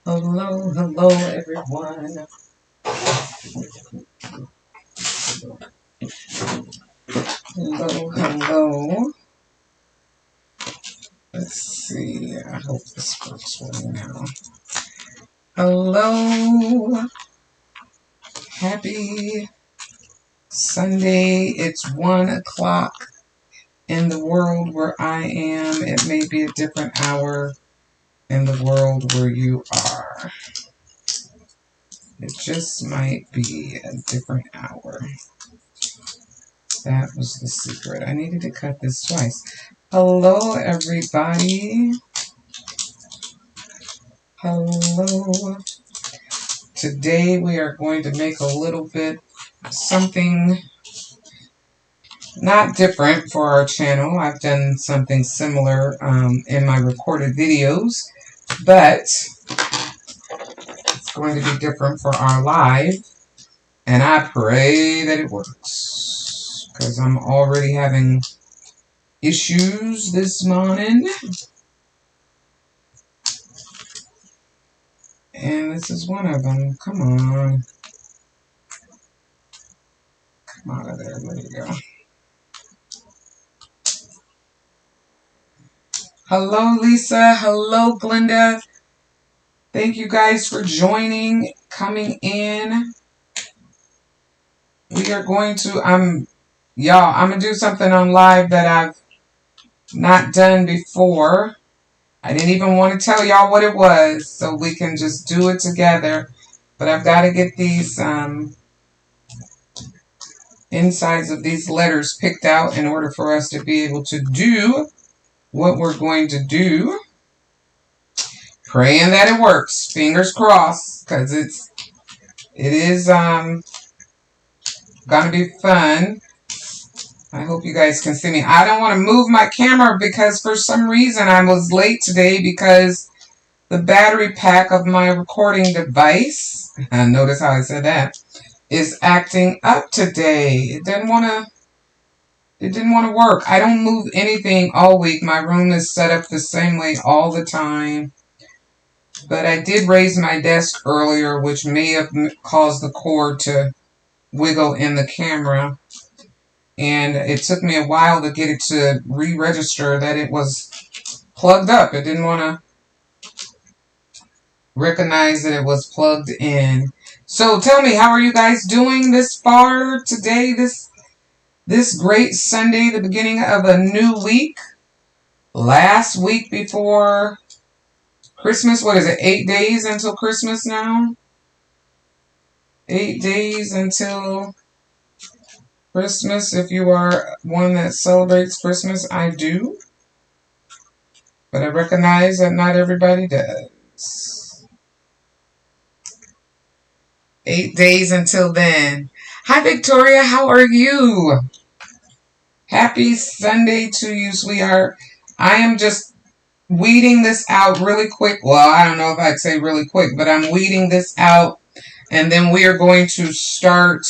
Hello, hello, everyone. Hello, hello. Let's see. I hope this works for me now. Hello. Happy Sunday. It's 1 o'clock in the world where I am. It may be a different hour in the world where you are. It just might be a different hour. That was the secret. I needed to cut this twice. Hello, everybody. Hello. Today we are going to make a little bit something not different for our channel. I've done something similar in my recorded videos, but it's going to be different for our live. And I pray that it works, because I'm already having issues this morning. And this is one of them. Come on. Come out of there. There you go. Hello, Lisa. Hello, Glenda. Thank you guys for joining, coming in. We are going to, I'm going to do something on live that I've not done before. I didn't even want to tell y'all what it was, so we can just do it together. But I've got to get these insides of these letters picked out in order for us to be able to do what we're going to do. Praying that it works. Fingers crossed, because it is going to be fun. I hope you guys can see me. I don't want to move my camera because for some reason I was late today because the battery pack of my recording device, notice how I said that, is acting up today. It didn't want to work. I don't move anything all week. My room is set up the same way all the time. But I did raise my desk earlier, which may have caused the cord to wiggle in the camera. And it took me a while to get it to re-register that it was plugged up. It didn't want to recognize that it was plugged in. So tell me, how are you guys doing this far today, this great Sunday, the beginning of a new week? Last week before Christmas, what is it, 8 days until Christmas now? 8 days until Christmas. If you are one that celebrates Christmas, I do. But I recognize that not everybody does. 8 days until then. Hi, Victoria. How are you? Happy Sunday to you, sweetheart. I am just weeding this out really quick. Well, I don't know if I'd say really quick, but I'm weeding this out. And then we are going to start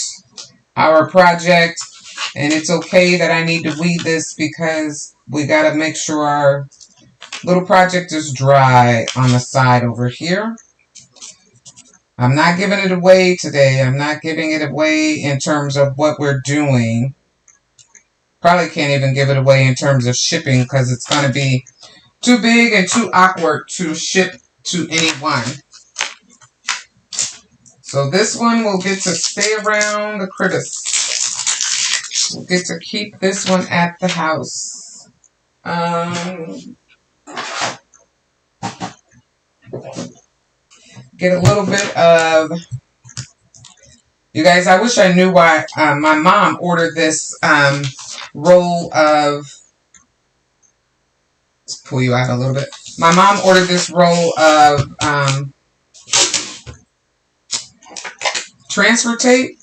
our project. And it's okay that I need to weed this because we got to make sure our little project is dry on the side over here. I'm not giving it away today. I'm not giving it away in terms of what we're doing. Probably can't even give it away in terms of shipping because it's going to be too big and too awkward to ship to anyone. So this one will get to stay around the critters. We'll get to keep this one at the house. Get a little bit of... You guys, I wish I knew why my mom ordered this roll of... Let's pull you out a little bit. My mom ordered this roll of transfer tape.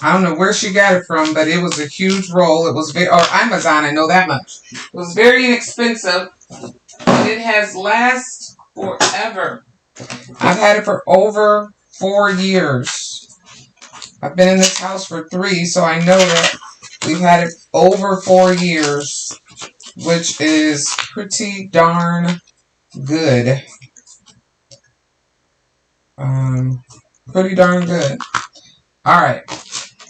I don't know where she got it from, but it was a huge roll. It was very, or Amazon, I know that much. It was very inexpensive, but it has lasted forever. I've had it for over 4 years. I've been in this house for 3, so I know that we've had it over 4 years, which is pretty darn good. Pretty darn good. All right,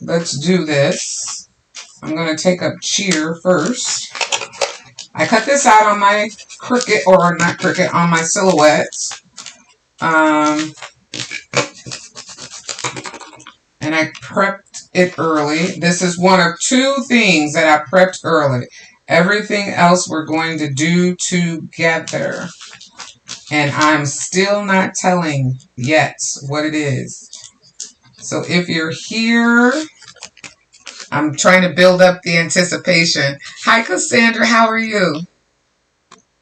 let's do this. I'm going to take up cheer first. I cut this out on my Cricut, or not Cricut, on my Silhouettes. And I prepped it early. This is one of two things that I prepped early. Everything else we're going to do together. And I'm still not telling yet what it is. So if you're here, I'm trying to build up the anticipation. Hi, Cassandra. How are you?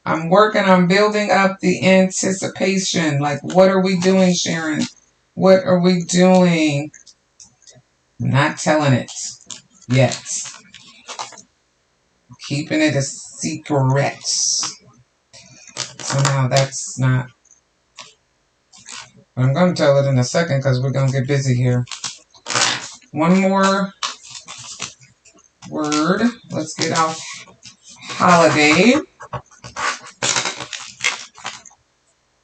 I'm working on building up the anticipation. Like, what are we doing, Sharon? What are we doing? I'm not telling it yet. Keeping it a secret. So now that's not... I'm going to tell it in a second because we're going to get busy here. One more word. Let's get off holiday.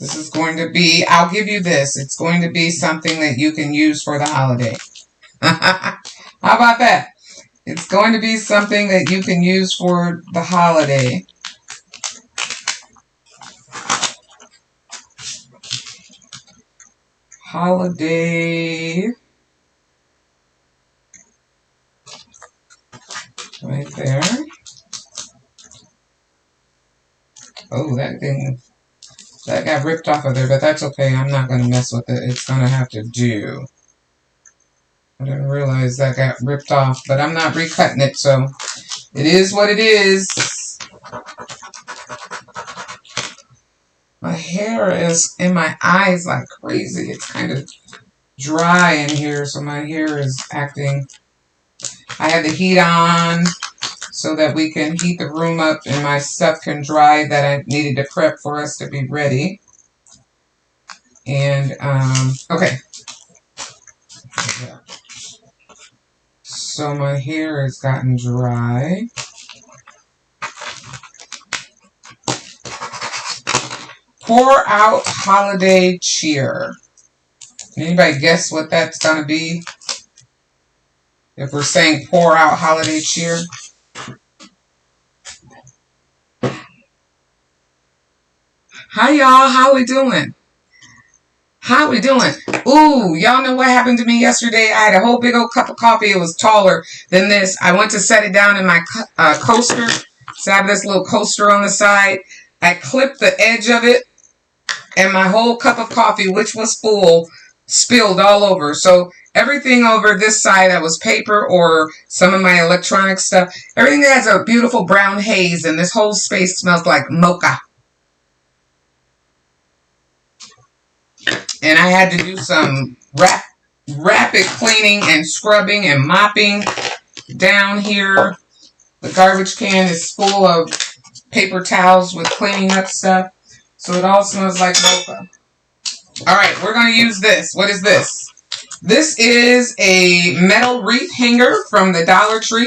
This is going to be, I'll give you this. It's going to be something that you can use for the holiday. How about that? It's going to be something that you can use for the holiday. Holiday. Right there. Oh, that got ripped off of there, but that's okay. I'm not going to mess with it. It's going to have to do. I didn't realize that got ripped off, but I'm not recutting it, so it is what it is. My hair is in my eyes like crazy. It's kind of dry in here, so my hair is acting... I had the heat on so that we can heat the room up and my stuff can dry that I needed to prep for us to be ready. And, okay. So my hair has gotten dry. Pour out holiday cheer. Anybody guess what that's going to be? If we're saying pour out holiday cheer. Hi, y'all. How we doing? How we doing? Ooh, y'all know what happened to me yesterday? I had a whole big old cup of coffee. It was taller than this. I went to set it down in my coaster. So I have this little coaster on the side. I clipped the edge of it, and my whole cup of coffee, which was full, spilled all over. So everything over this side that was paper or some of my electronic stuff, everything has a beautiful brown haze, and this whole space smells like mocha. And I had to do some rapid cleaning and scrubbing and mopping down here. The garbage can is full of paper towels with cleaning up stuff. So it all smells like mocha. Alright, we're going to use this. What is this? This is a metal wreath hanger from the Dollar Tree.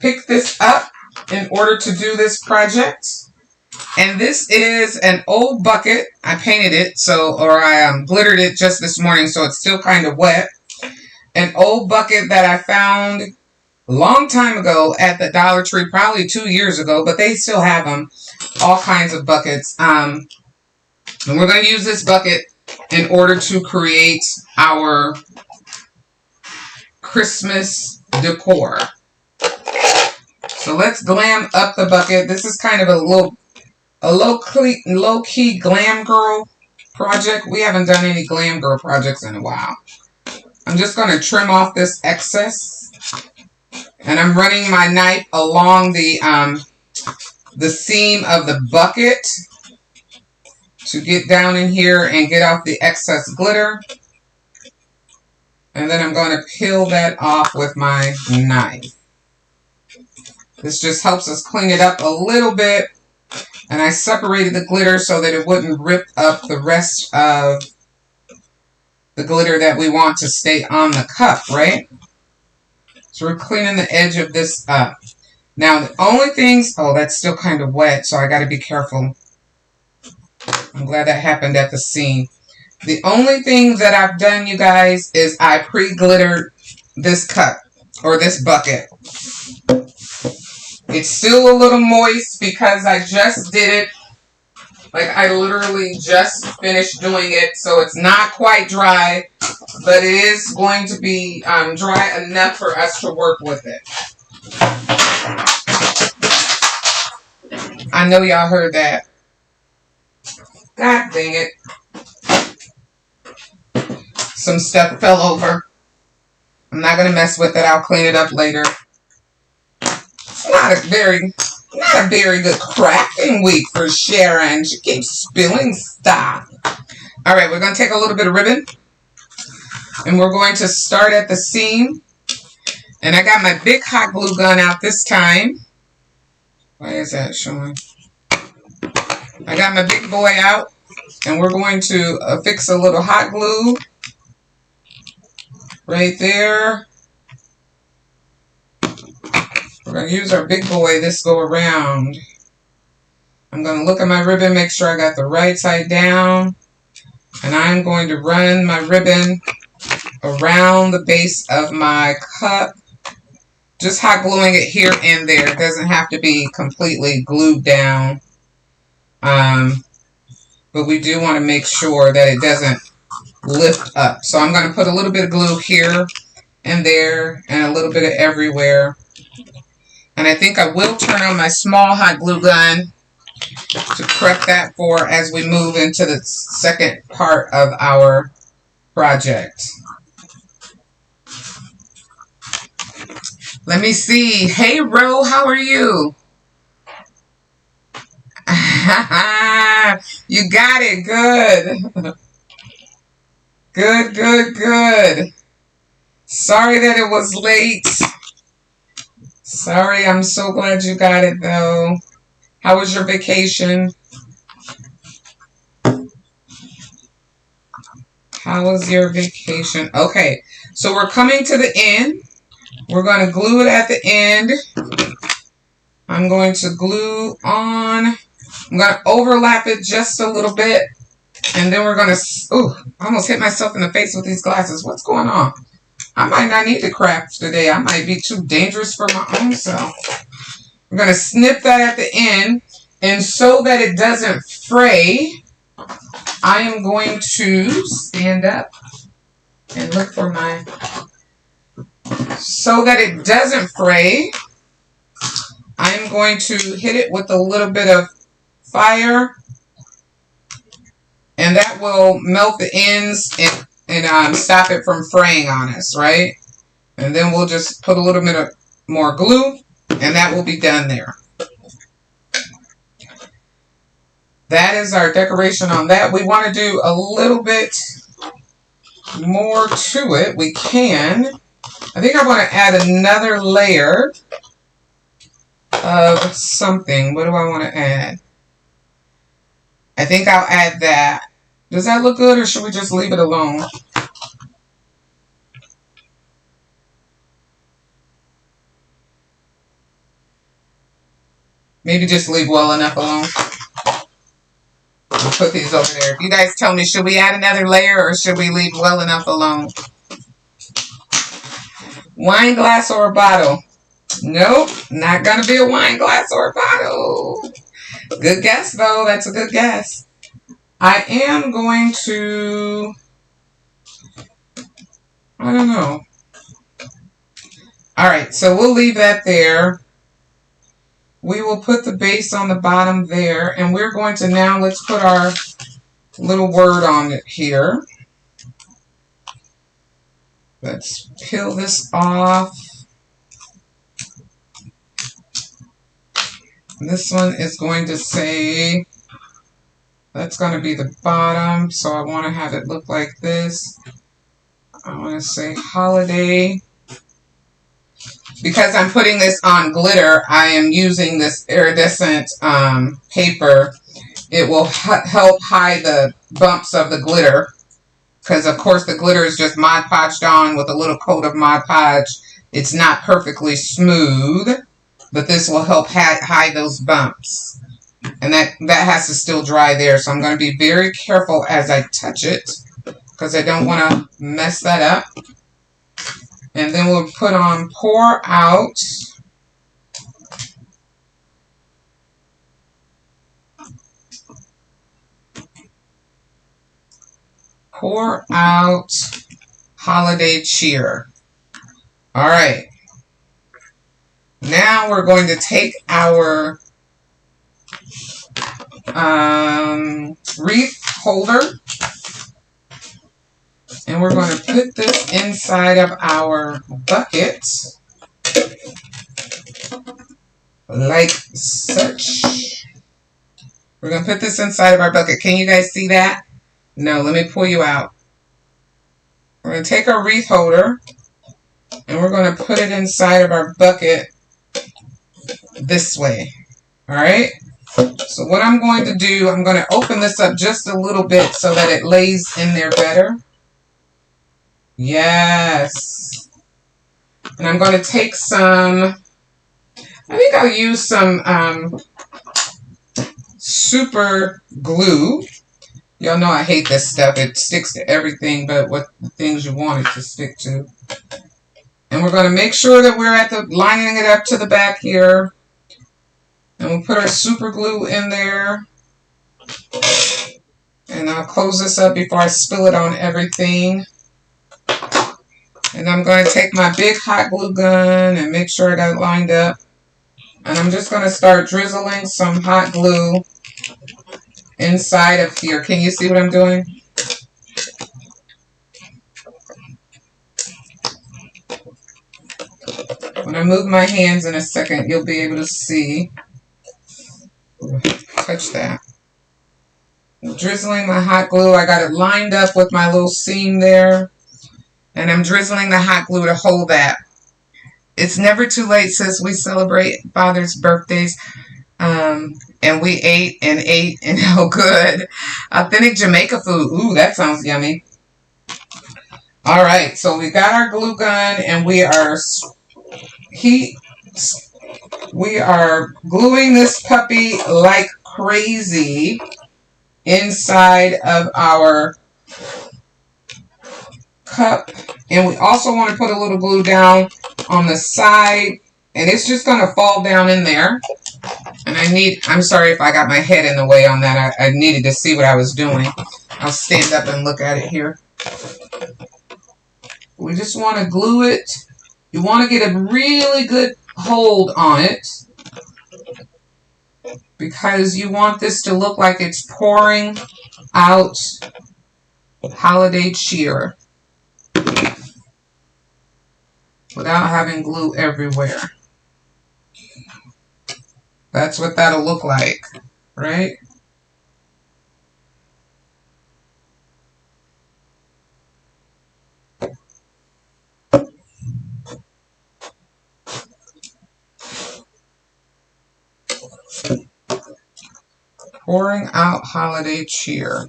Picked this up in order to do this project. And this is an old bucket. I painted it, or I glittered it just this morning, so it's still kind of wet. An old bucket that I found a long time ago at the Dollar Tree, probably 2 years ago, but they still have them. All kinds of buckets. And we're going to use this bucket in order to create our Christmas decor. So let's glam up the bucket. This is kind of a low-key glam girl project. We haven't done any glam girl projects in a while. I'm just going to trim off this excess. And I'm running my knife along the seam of the bucket to get down in here and get off the excess glitter. And then I'm going to peel that off with my knife. This just helps us clean it up a little bit. And I separated the glitter so that it wouldn't rip up the rest of the glitter that we want to stay on the cup, right? So we're cleaning the edge of this up. Now the only things, oh, that's still kind of wet, so I got to be careful. I'm glad that happened at the seam. The only thing that I've done, you guys, is I pre-glittered this cup or this bucket. It's still a little moist because I just did it. Like, I literally just finished doing it, so it's not quite dry, but it is going to be dry enough for us to work with it. I know y'all heard that. God dang it. Some stuff fell over. I'm not going to mess with it. I'll clean it up later. It's not a very good crafting week for Sharon. She keeps spilling stuff. All right, we're going to take a little bit of ribbon. And we're going to start at the seam. And I got my big hot glue gun out this time. Why is that showing? I got my big boy out. And we're going to affix a little hot glue right there. We're going to use our big boy this go around. I'm going to look at my ribbon, make sure I got the right side down. And I'm going to run my ribbon around the base of my cup. Just hot gluing it here and there. It doesn't have to be completely glued down. But we do want to make sure that it doesn't lift up. So I'm going to put a little bit of glue here and there and a little bit of everywhere. And I think I will turn on my small hot glue gun to prep that for as we move into the second part of our project. Let me see. Hey, Ro, how are you? You got it. Good. Good. Sorry that it was late. Sorry, I'm so glad you got it, though. How was your vacation? How was your vacation? Okay, so we're coming to the end. We're going to glue it at the end. I'm going to glue on. I'm going to overlap it just a little bit. And then we're going to... Ooh, I almost hit myself in the face with these glasses. What's going on? I might not need to craft today. I might be too dangerous for my own self. I'm going to snip that at the end. And so that it doesn't fray, I am going to stand up and look for my... So that it doesn't fray, I'm going to hit it with a little bit of fire. And that will melt the ends and stop it from fraying on us, right? And then we'll just put a little bit of more glue, and that will be done there. That is our decoration on that. We want to do a little bit more to it. We can. I think I want to add another layer of something. What do I want to add? I think I'll add that. Does that look good, or should we just leave it alone? Maybe just leave well enough alone. We'll put these over there. If you guys tell me, should we add another layer, or should we leave well enough alone? Wine glass or a bottle? Nope, not going to be a wine glass or a bottle. Good guess, though. That's a good guess. I am going to... I don't know. Alright, so we'll leave that there. We will put the base on the bottom there. And we're going to now, let's put our little word on it here. Let's peel this off. This one is going to say, that's going to be the bottom. So I want to have it look like this. I want to say holiday. Because I'm putting this on glitter, I am using this iridescent paper. It will help hide the bumps of the glitter. Because, of course, the glitter is just Mod Podged on with a little coat of Mod Podge. It's not perfectly smooth. But this will help hide those bumps. And that has to still dry there. So I'm going to be very careful as I touch it. because I don't want to mess that up. And then we'll put on pour out. Pour out holiday cheer. All right. Now we're going to take our wreath holder, and we're going to put this inside of our bucket like such. We're going to put this inside of our bucket. Can you guys see that? No, let me pull you out. We're going to take our wreath holder and we're going to put it inside of our bucket this way. All right? So what I'm going to do, I'm going to open this up just a little bit so that it lays in there better. Yes. And I'm going to take some, I think I'll use some super glue. Y'all know I hate this stuff. It sticks to everything but what the things you want it to stick to. And we're going to make sure that we're at the lining it up to the back here. And we'll put our super glue in there. And I'll close this up before I spill it on everything. And I'm going to take my big hot glue gun and make sure I got it lined up. And I'm just going to start drizzling some hot glue inside of here. Can you see what I'm doing? When I move my hands in a second, you'll be able to see. Touch that. I'm drizzling my hot glue. I got it lined up with my little seam there. And I'm drizzling the hot glue to hold that. It's never too late, sis. We celebrate Father's birthdays. And we ate and oh good. Authentic Jamaica food. Ooh, that sounds yummy. All right, so we got our glue gun and we are gluing this puppy like crazy inside of our cup. And we also want to put a little glue down on the side, and it's just going to fall down in there. And I'm sorry if I got my head in the way on that. I needed to see what I was doing. I'll stand up and look at it here. We just want to glue it. You want to get a really good hold on it because you want this to look like it's pouring out holiday cheer without having glue everywhere. That's what that'll look like, right? Pouring out holiday cheer.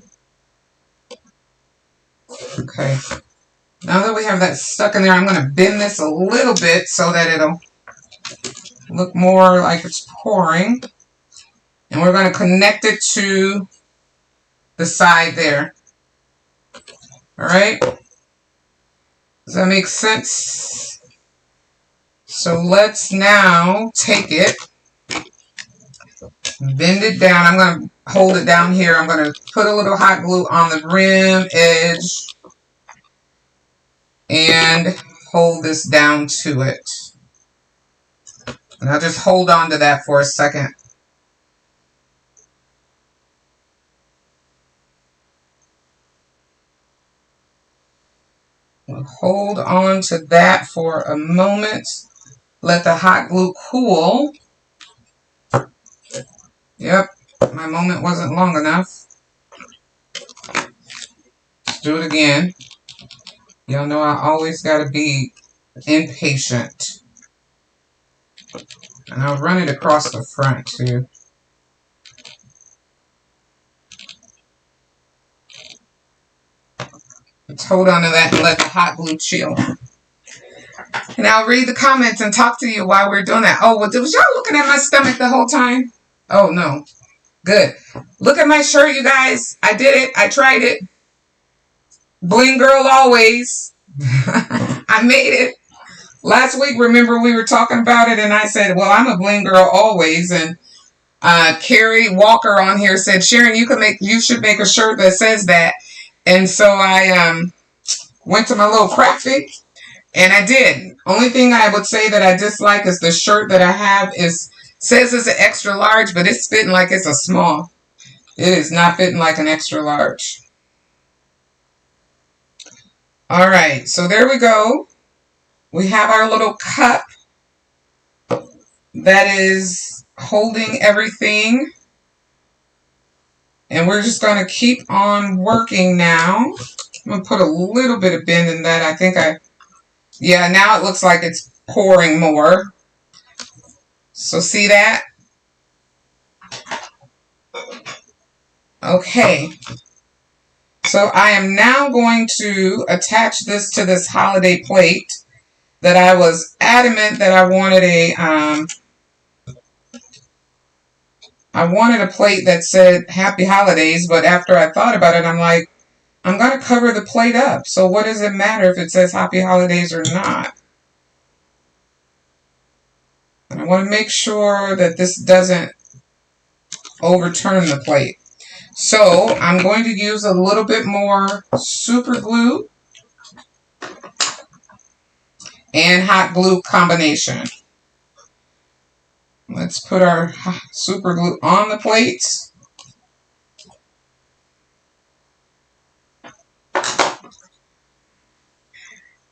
Okay. Now that we have that stuck in there, I'm going to bend this a little bit so that it'll look more like it's pouring. And we're going to connect it to the side there. All right? Does that make sense? So let's now take it, bend it down. I'm going to hold it down here. I'm going to put a little hot glue on the rim edge and hold this down to it. And I'll just hold on to that for a second. We'll hold on to that for a moment. Let the hot glue cool. Yep, my moment wasn't long enough. Let's do it again. Y'all know I always got to be impatient. And I'll run it across the front too. Let's hold on to that and let the hot glue chill. And I'll read the comments and talk to you while we're doing that. Oh, well, was y'all looking at my stomach the whole time? Oh, no. Good. Look at my shirt, you guys. I did it. I tried it. Bling girl always. I made it. Last week, remember we were talking about it and I said, well, I'm a bling girl always. And Carrie Walker on here said, Sharon, you should make a shirt that says that. And so I went to my little Crafty and I did. Only thing I would say that I dislike is the shirt that I have says it's an extra large, but it's fitting like it's a small. It is not fitting like an extra large. All right, so there we go. We have our little cup that is holding everything. And we're just going to keep on working now. I'm going to put a little bit of bend in that. Yeah, now it looks like it's pouring more. So see that? Okay. So I am now going to attach this to this holiday plate that I was adamant that I wanted a plate that said Happy Holidays, but after I thought about it, I'm like, I'm going to cover the plate up. So what does it matter if it says Happy Holidays or not? And I want to make sure that this doesn't overturn the plate. So I'm going to use a little bit more super glue and hot glue combination. Let's put our super glue on the plates.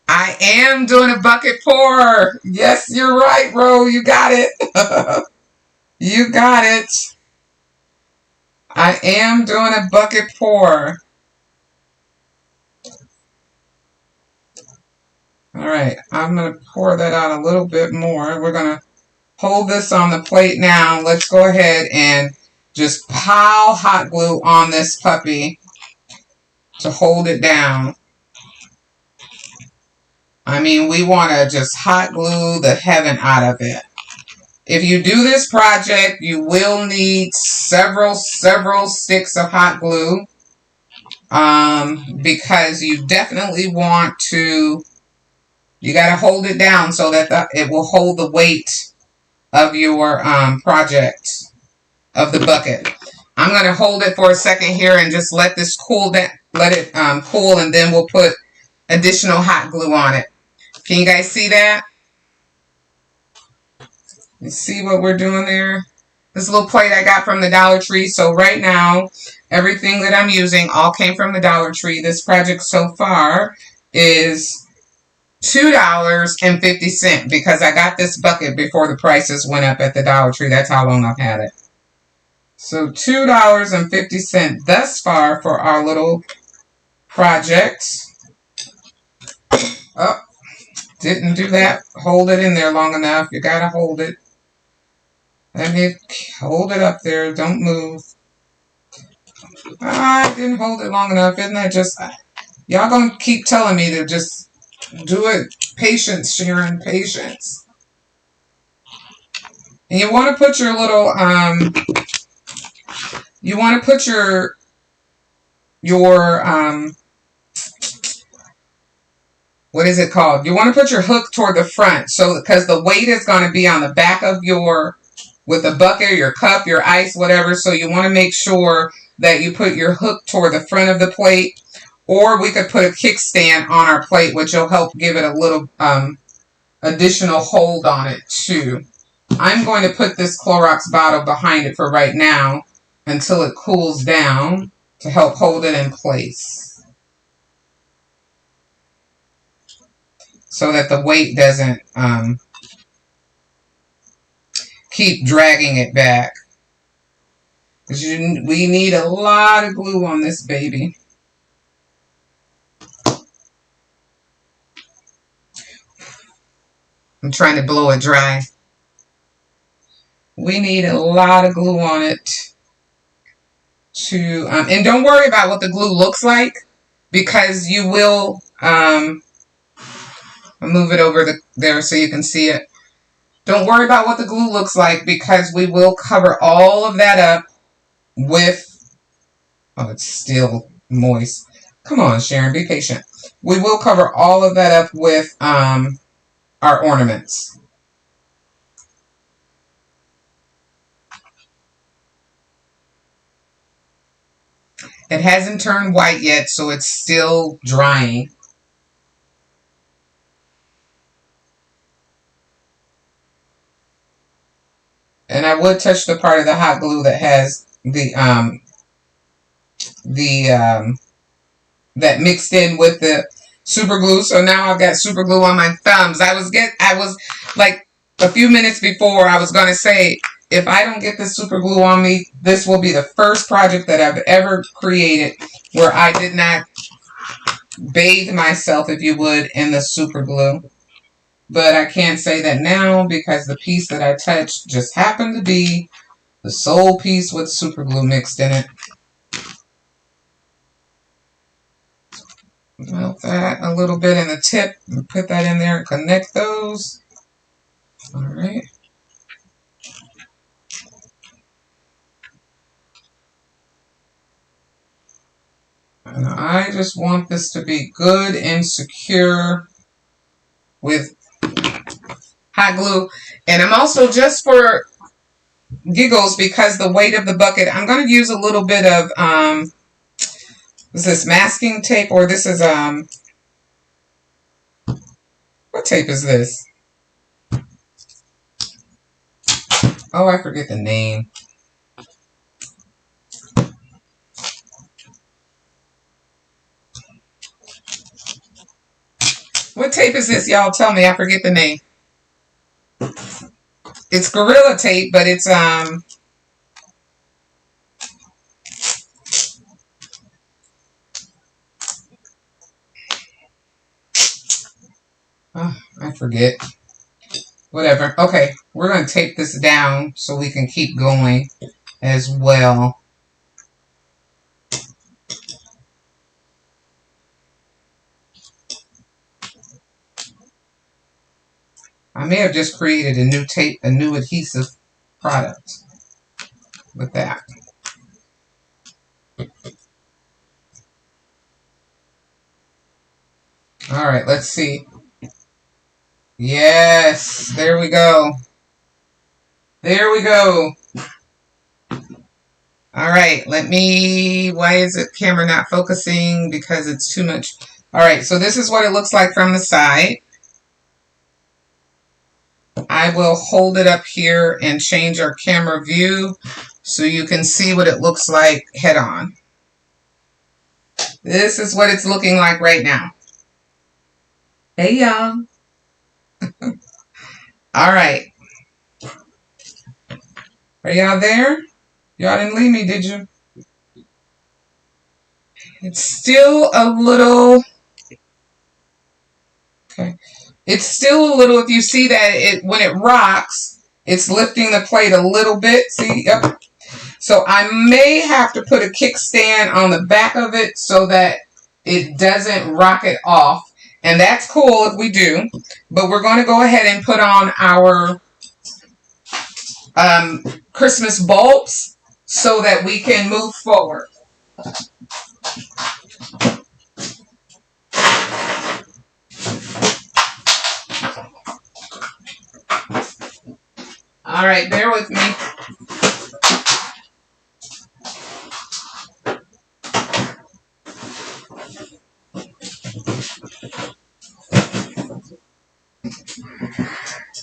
I am doing a bucket pour. Yes, you're right, Ro. You got it. You got it. I am doing a bucket pour. All right, I'm going to pour that out a little bit more. We're going to hold this on the plate now. Let's go ahead and just pile hot glue on this puppy to hold it down. I mean, we want to just hot glue the heaven out of it. If you do this project, you will need several sticks of hot glue because you definitely want to, you got to hold it down so that it will hold the weight of your project, of the bucket. I'm going to hold it for a second here and just let this cool down, let it cool, and then we'll put additional hot glue on it. Can you guys see that? You see what we're doing there? This little plate I got from the Dollar Tree. So right now, everything that I'm using all came from the Dollar Tree. This project so far is $2.50 because I got this bucket before the prices went up at the Dollar Tree. That's how long I've had it. So $2.50 thus far for our little project. Oh, didn't do that. Hold it in there long enough. You gotta hold it. Let me hold it up there. Don't move. I didn't hold it long enough. Isn't that just... Y'all gonna keep telling me to just do it. Patience, Sharon. Patience. And you want to put your little... you want to put your what is it called? You want to put your hook toward the front, so because the weight is going to be on the back of with the bucket, your cup, your ice, whatever. So you want to make sure that you put your hook toward the front of the plate, or we could put a kickstand on our plate, which will help give it a little additional hold on it too. I'm going to put this Clorox bottle behind it for right now until it cools down to help hold it in place, so that the weight doesn't keep dragging it back. Because we need a lot of glue on this baby. I'm trying to blow it dry. We need a lot of glue on it to, and don't worry about what the glue looks like, because you will, I'll move it over there so you can see it. Don't worry about what the glue looks like, because we will cover all of that up with, oh, it's still moist. Come on, Sharon, be patient. We will cover all of that up with our ornaments. It hasn't turned white yet, so it's still drying. And I would touch the part of the hot glue that has that mixed in with the super glue. So now I've got super glue on my thumbs. I was like a few minutes before I was going to say, if I don't get this super glue on me, this will be the first project that I've ever created where I did not bathe myself, if you would, in the super glue. But I can't say that now because the piece that I touched just happened to be the sole piece with super glue mixed in it. Melt that a little bit in the tip and put that in there and connect those. All right. And I just want this to be good and secure with hot glue. And I'm also, just for giggles, because the weight of the bucket, I'm going to use a little bit of, is this masking tape, or this is, what tape is this? Oh, I forget the name. What tape is this, y'all? Tell me. I forget the name. It's Gorilla Tape, but it's oh, I forget. Whatever. Okay, we're going to tape this down so we can keep going as well. I may have just created a new tape, a new adhesive product with that. All right, let's see. Yes, there we go. There we go. All right, why is the camera not focusing? Because it's too much. All right, so this is what it looks like from the side. I will hold it up here and change our camera view so you can see what it looks like head on. This is what it's looking like right now. Hey, y'all. All right. Are y'all there? Y'all didn't leave me, did you? It's still a little... Okay. It's still a little, if you see that, when it rocks, it's lifting the plate a little bit. See? Yep. So I may have to put a kickstand on the back of it so that it doesn't rock it off. And that's cool if we do. But we're going to go ahead and put on our Christmas bulbs so that we can move forward. All right, bear with me.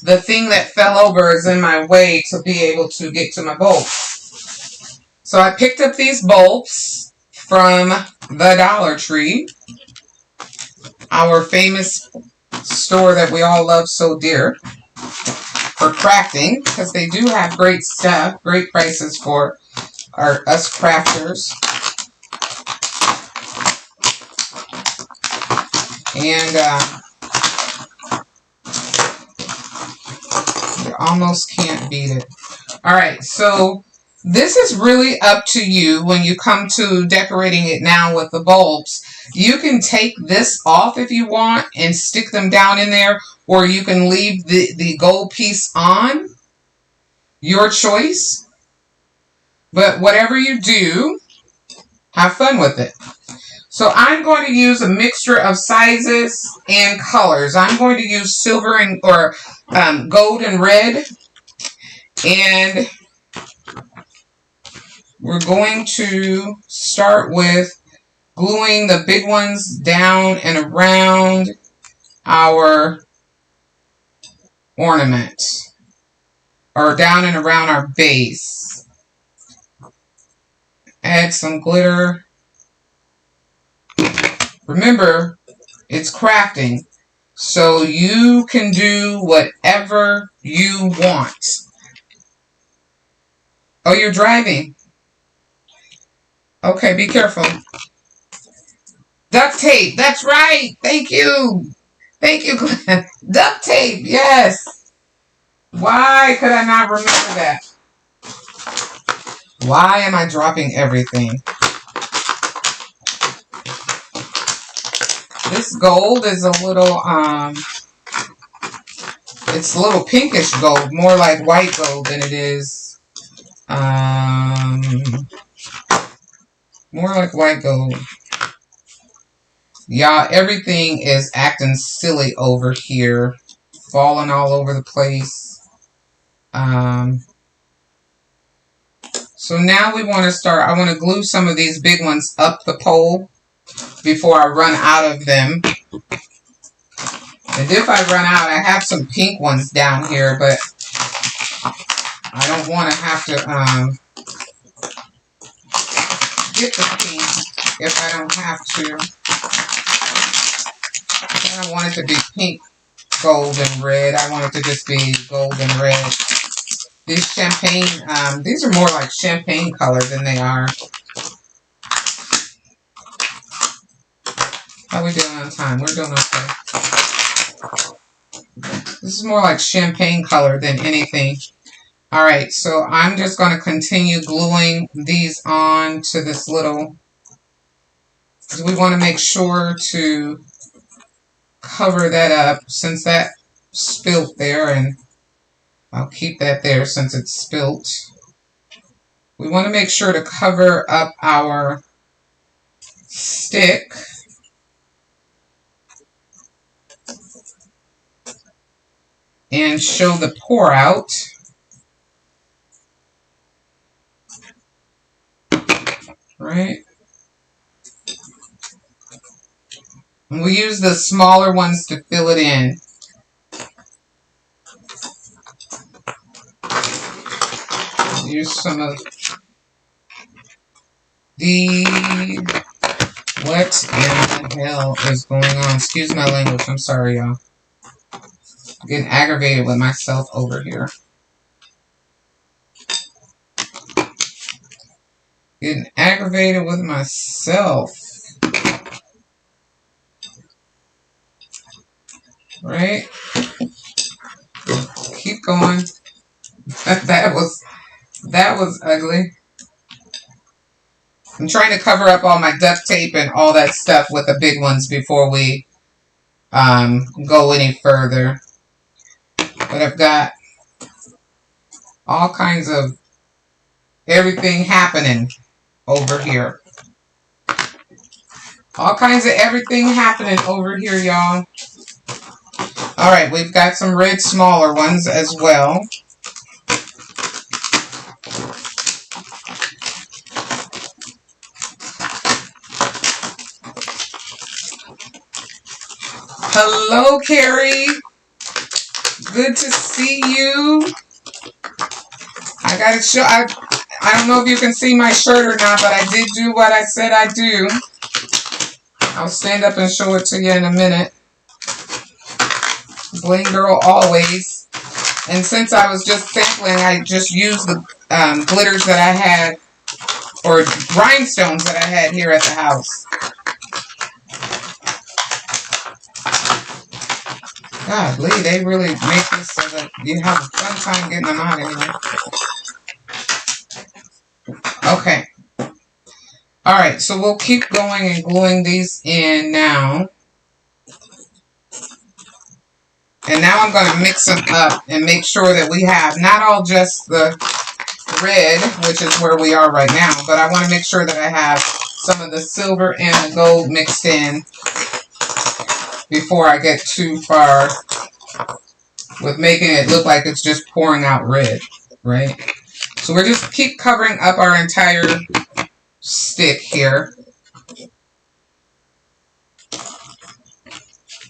The thing that fell over is in my way to be able to get to my bulbs. So I picked up these bulbs from the Dollar Tree, our famous store that we all love so dear for crafting, because they do have great stuff, great prices for us crafters. And you almost can't beat it. All right, so this is really up to you when you come to decorating it now with the bulbs. You can take this off if you want and stick them down in there, or you can leave the gold piece on. Your choice. But whatever you do, have fun with it. So I'm going to use a mixture of sizes and colors. I'm going to use silver and or gold and red. And we're going to start with gluing the big ones down and around our ornament, or down and around our base. Add some glitter. Remember, it's crafting, so you can do whatever you want. Oh, you're driving. Okay, be careful. Duct tape, that's right. Thank you. Thank you, Glenn. Duct tape, yes. Why could I not remember that? Why am I dropping everything? This gold is a little, it's a little pinkish gold, more like white gold than it is, more like white gold. Y'all, everything is acting silly over here, falling all over the place. So now we want to start, I want to glue some of these big ones up the pole before I run out of them. And if I run out, I have some pink ones down here, but I don't want to have to get the pink if I don't have to. I don't want it to be pink, gold, and red. I want it to just be gold and red. These champagne, these are more like champagne color than they are. How are we doing on time? We're doing okay. This is more like champagne color than anything. Alright, so I'm just going to continue gluing these on to this little, because we want to make sure to cover that up since that spilt there, and I'll keep that there since it's spilt. We want to make sure to cover up our stick. And show the pour out. Right? And we use the smaller ones to fill it in. Use some of the... What in the hell is going on? Excuse my language. I'm sorry, y'all. I'm getting aggravated with myself over here. Getting aggravated with myself. Right? Keep going. That was ugly. I'm trying to cover up all my duct tape and all that stuff with the big ones before we go any further. But I've got all kinds of everything happening over here. All kinds of everything happening over here, y'all. Alright, we've got some red smaller ones as well. Hello, Carrie. Good to see you. I gotta show. I don't know if you can see my shirt or not, but I did do what I said I'd do. I'll stand up and show it to you in a minute. Bling girl always. And since I was just sampling, I just used the glitters that I had, or rhinestones that I had here at the house. Golly, they really make this so that you have a fun time getting them out of here. Okay. Alright, so we'll keep going and gluing these in now. And now I'm going to mix them up and make sure that we have not all just the red, which is where we are right now, but I want to make sure that I have some of the silver and the gold mixed in before I get too far with making it look like it's just pouring out red, right? So we're just keep covering up our entire stick here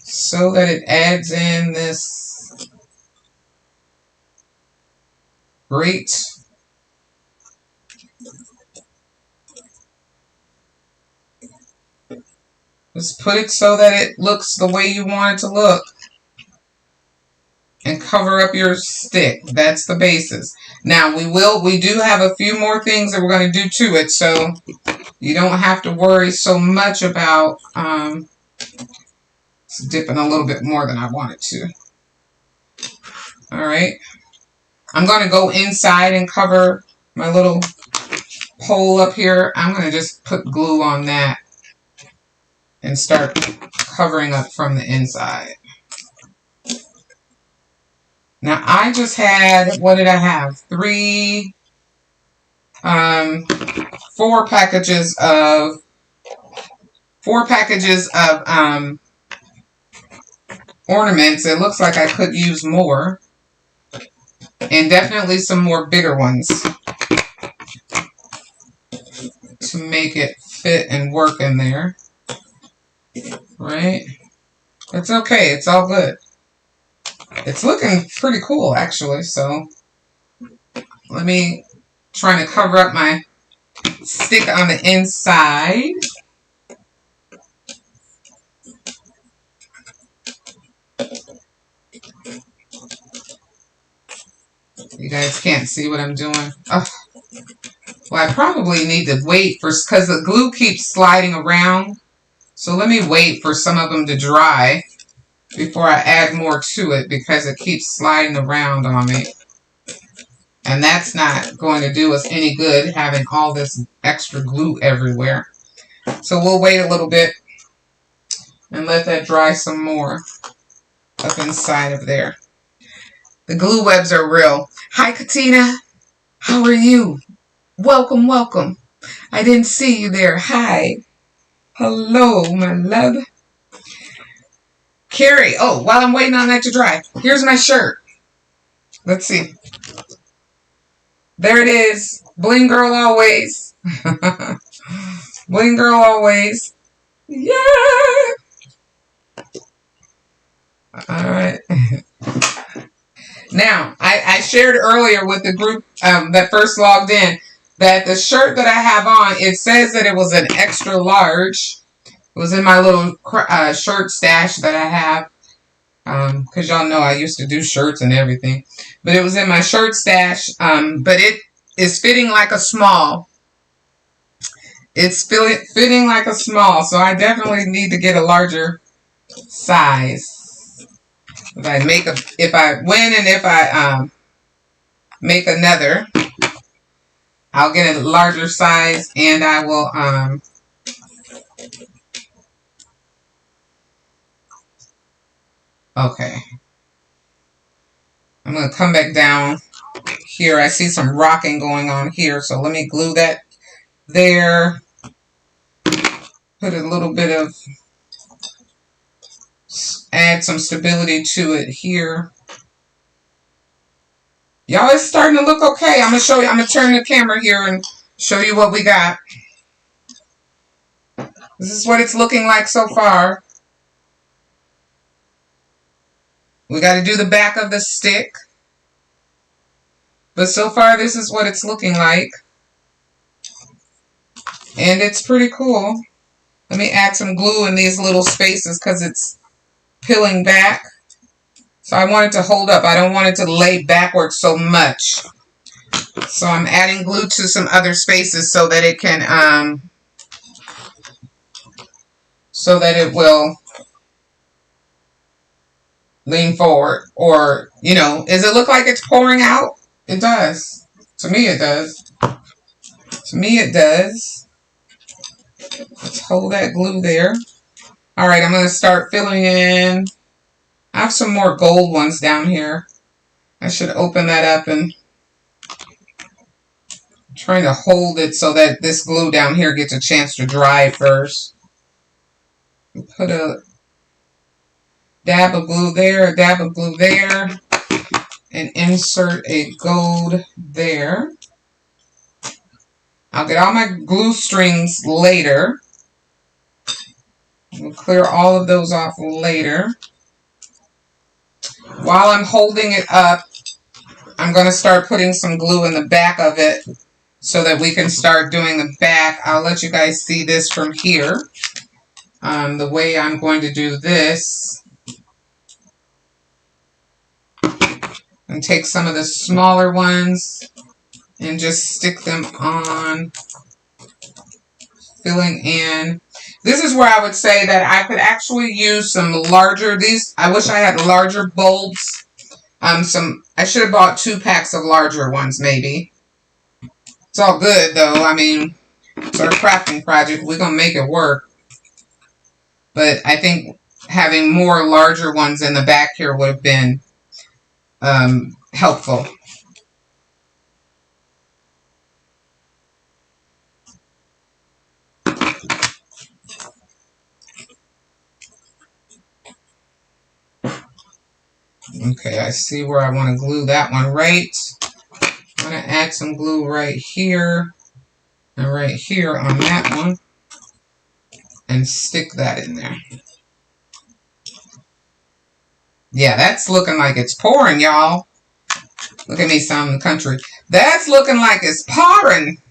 so that it adds in this great just put it so that it looks the way you want it to look. And cover up your stick. That's the basis. Now we do have a few more things that we're going to do to it, so you don't have to worry so much about it's dipping a little bit more than I wanted to. Alright. I'm going to go inside and cover my little hole up here. I'm going to just put glue on that and start covering up from the inside. Now I just had, what did I have? 4 packages of ornaments. It looks like I could use more, and definitely some more bigger ones to make it fit and work in there. Right? It's okay. It's all good. It's looking pretty cool, actually, so let me try to cover up my stick on the inside. You guys can't see what I'm doing. Oh. Well, I probably need to wait for, because the glue keeps sliding around, so let me wait for some of them to dry before I add more to it, because it keeps sliding around on me. And that's not going to do us any good, having all this extra glue everywhere. So we'll wait a little bit and let that dry some more up inside of there. The glue webs are real. Hi, Katina. How are you? Welcome, welcome. I didn't see you there. Hi. Hello, my love. Carrie, oh, while I'm waiting on that to dry, here's my shirt. Let's see. There it is. Bling girl always. Bling girl always. Yeah. All right. Now, I shared earlier with the group that first logged in that the shirt that I have on, it says that it was an extra large. It was in my little shirt stash that I have. Because y'all know I used to do shirts and everything. But it was in my shirt stash. But it is fitting like a small. It's fitting like a small. So I definitely need to get a larger size. If I win and if I make another, I'll get a larger size, and I will okay. I'm going to come back down here. I see some rocking going on here, so let me glue that there. Put a little bit of, add some stability to it here. Y'all, it's starting to look okay. I'm going to show you, I'm going to turn the camera here and show you what we got. This is what it's looking like so far. We got to do the back of the stick. But so far, this is what it's looking like. And it's pretty cool. Let me add some glue in these little spaces because it's peeling back. So I want it to hold up. I don't want it to lay backwards so much. So I'm adding glue to some other spaces so that it can, so that it will lean forward. Or, you know, does it look like it's pouring out? It does. To me, it does. To me, it does. Let's hold that glue there. All right, I'm going to start filling in. I have some more gold ones down here. I should open that up and Trying to hold it so that this glue down here gets a chance to dry first. Put a dab of glue there, a dab of glue there, and insert a gold there. I'll get all my glue strings later. We'll clear all of those off later. While I'm holding it up, I'm going to start putting some glue in the back of it so that we can start doing the back. I'll let you guys see this from here. The way I'm going to do this. And take some of the smaller ones and just stick them on, filling in. This is where I would say that I could actually use some larger, I wish I had larger bulbs. I should have bought 2 packs of larger ones maybe. It's all good though. I mean, it's our crafting project. We're going to make it work. But I think having more larger ones in the back here would have been helpful. Okay, I see where I want to glue that one right. I'm going to add some glue right here and right here on that one and stick that in there. Yeah, that's looking like it's pouring, y'all. Look at me sounding country. That's looking like it's pouring.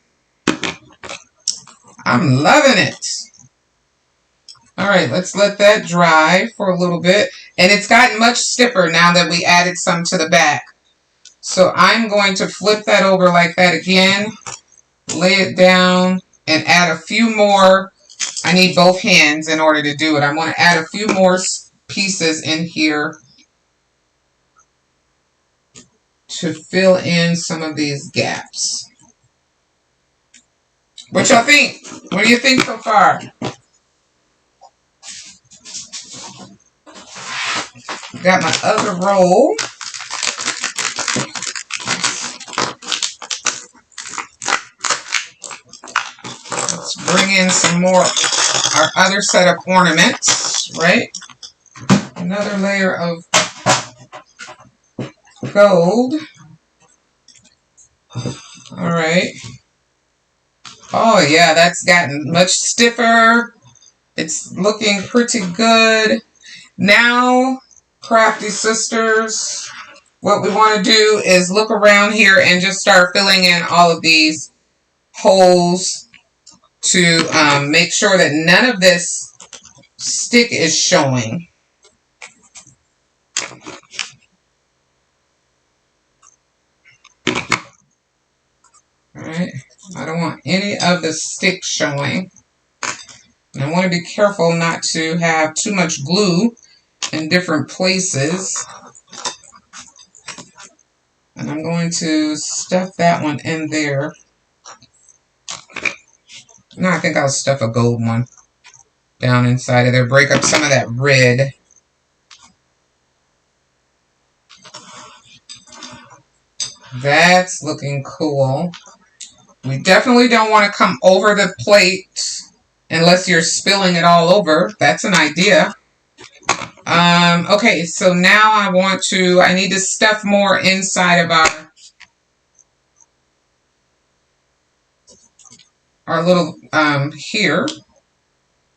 I'm loving it. All right, let's let that dry for a little bit. And it's gotten much stiffer now that we added some to the back. So I'm going to flip that over like that again, lay it down, and add a few more. I need both hands in order to do it. I'm going to add a few more pieces in here to fill in some of these gaps. What y'all think? What do you think so far? Got my other roll. Let's bring in some more, our other set of ornaments, right? Another layer of gold. All right. Oh yeah, that's gotten much stiffer. It's looking pretty good. Now, crafty sisters, what we want to do is look around here and just start filling in all of these holes to make sure that none of this stick is showing. Alright, I don't want any of the stick showing. And I want to be careful not to have too much glue in different places. And I'm going to stuff that one in there. No, I think I'll stuff a gold one down inside of there. Break up some of that red. That's looking cool. We definitely don't want to come over the plate unless you're spilling it all over. That's an idea. Okay, so now I need to stuff more inside of our little, here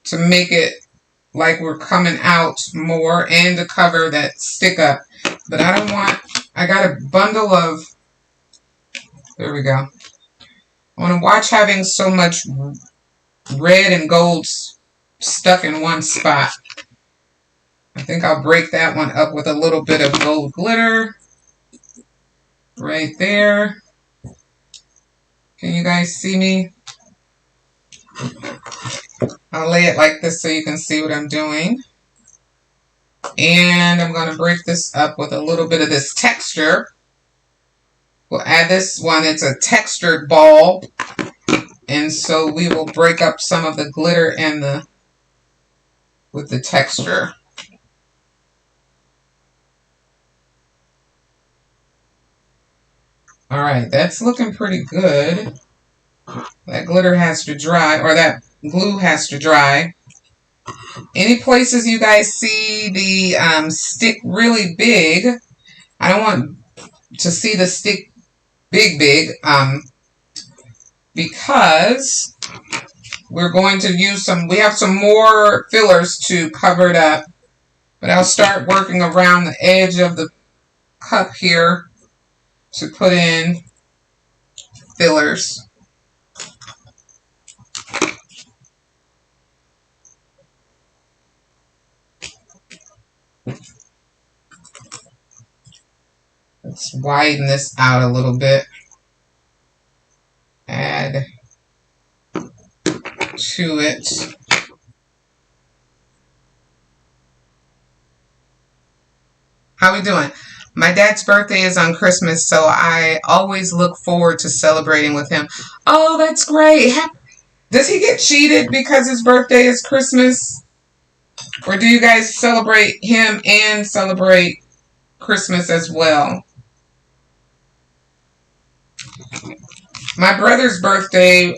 to make it like we're coming out more and to cover that stick up. But I got a bundle of, there we go. I want to watch having so much red and gold stuck in one spot. I think I'll break that one up with a little bit of gold glitter right there. Can you guys see me? I'll lay it like this so you can see what I'm doing. And I'm going to break this up with a little bit of this texture. We'll add this one. It's a textured ball. And so we will break up some of the glitter and with the texture. Alright, that's looking pretty good. That glitter has to dry, or that glue has to dry. Any places you guys see the stick really big, I don't want to see the stick big, because we're going to use some, we have some more fillers to cover it up, but I'll start working around the edge of the cup here to put in fillers. Let's widen this out a little bit. Add to it. How we doing? My dad's birthday is on Christmas, so I always look forward to celebrating with him. Oh, that's great. Does he get cheated because his birthday is Christmas? Or do you guys celebrate him and celebrate Christmas as well? My brother's birthday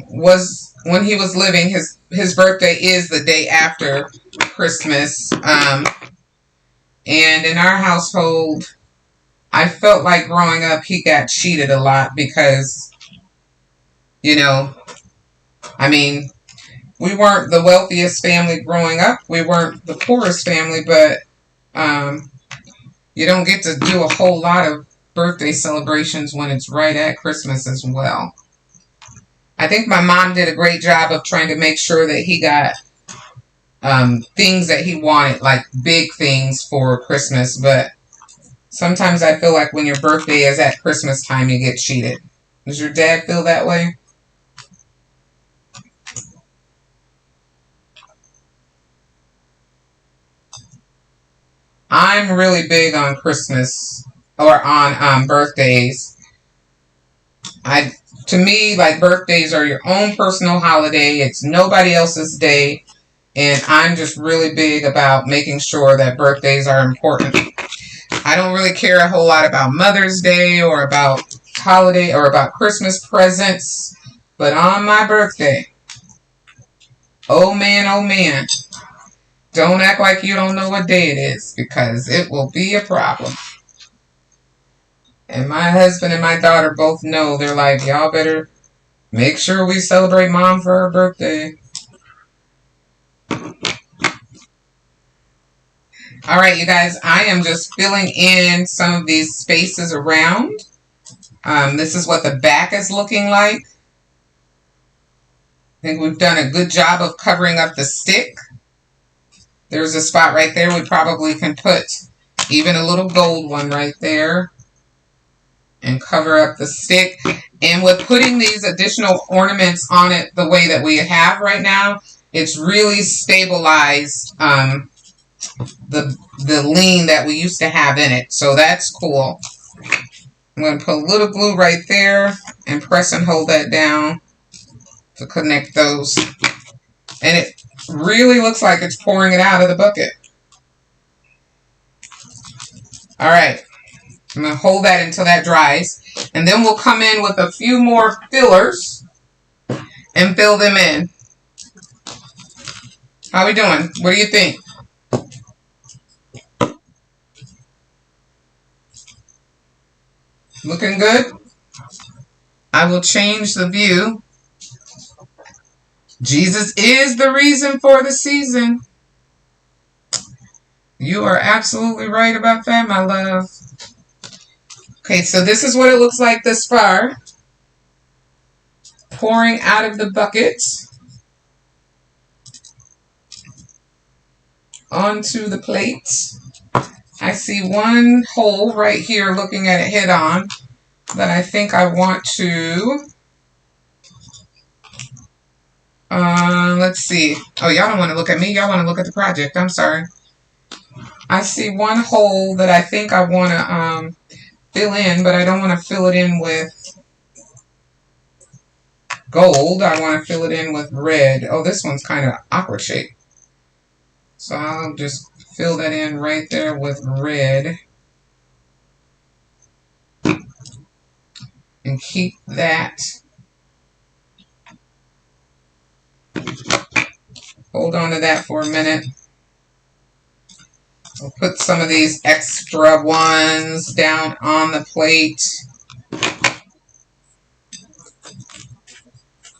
was when he was living. His birthday is the day after Christmas. And in our household, I felt like growing up he got cheated a lot because, you know, I mean, we weren't the wealthiest family growing up. We weren't the poorest family, but you don't get to do a whole lot of birthday celebrations when it's right at Christmas as well. I think my mom did a great job of trying to make sure that he got things that he wanted, like big things for Christmas, but sometimes I feel like when your birthday is at Christmas time, you get cheated. Does your dad feel that way? I'm really big on Christmas or on birthdays. To me, like, birthdays are your own personal holiday. It's nobody else's day. And I'm just really big about making sure that birthdays are important. I don't really care a whole lot about Mother's Day or about holiday or about Christmas presents. But on my birthday, oh man, don't act like you don't know what day it is, because it will be a problem. And my husband and my daughter both know. They're like, y'all better make sure we celebrate Mom for her birthday. All right, you guys, I am just filling in some of these spaces around. This is what the back is looking like. I think we've done a good job of covering up the stick. There's a spot right there. We probably can put even a little gold one right there and cover up the stick. And with putting these additional ornaments on it the way that we have right now, it's really stabilized the lean that we used to have in it. So that's cool. I'm going to put a little glue right there and press and hold that down to connect those. And it really looks like it's pouring it out of the bucket. All right. I'm going to hold that until that dries. And then we'll come in with a few more fillers and fill them in. How we doing? What do you think? Looking good? I will change the view. Jesus is the reason for the season. You are absolutely right about that, my love. Okay, so this is what it looks like thus far. Pouring out of the bucket onto the plate. I see one hole right here looking at it head on that I think I want to, let's see. Oh, y'all don't want to look at me. Y'all want to look at the project. I'm sorry. I see one hole that I think I want to fill in, but I don't want to fill it in with gold. I want to fill it in with red. Oh, this one's kind of awkward shape. So I'll just fill that in right there with red. And keep that Hold on to that for a minute. We'll put some of these extra ones down on the plate.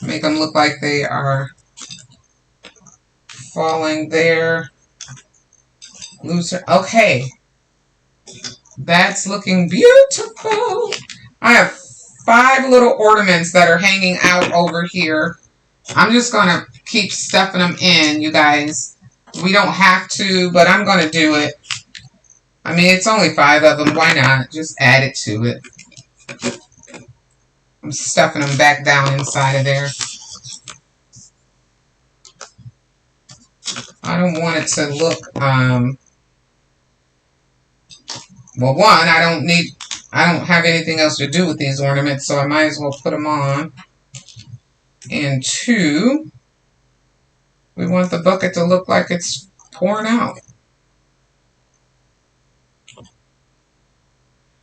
Make them look like they are falling there. Looser. Okay. That's looking beautiful. I have 5 little ornaments that are hanging out over here. I'm just going to keep stuffing them in, you guys. We don't have to, but I'm going to do it. I mean, it's only 5 of them. Why not? Just add it to it. I'm stuffing them back down inside of there. I don't want it to look, well, one, I don't have anything else to do with these ornaments, so I might as well put them on. And 2, we want the bucket to look like it's pouring out.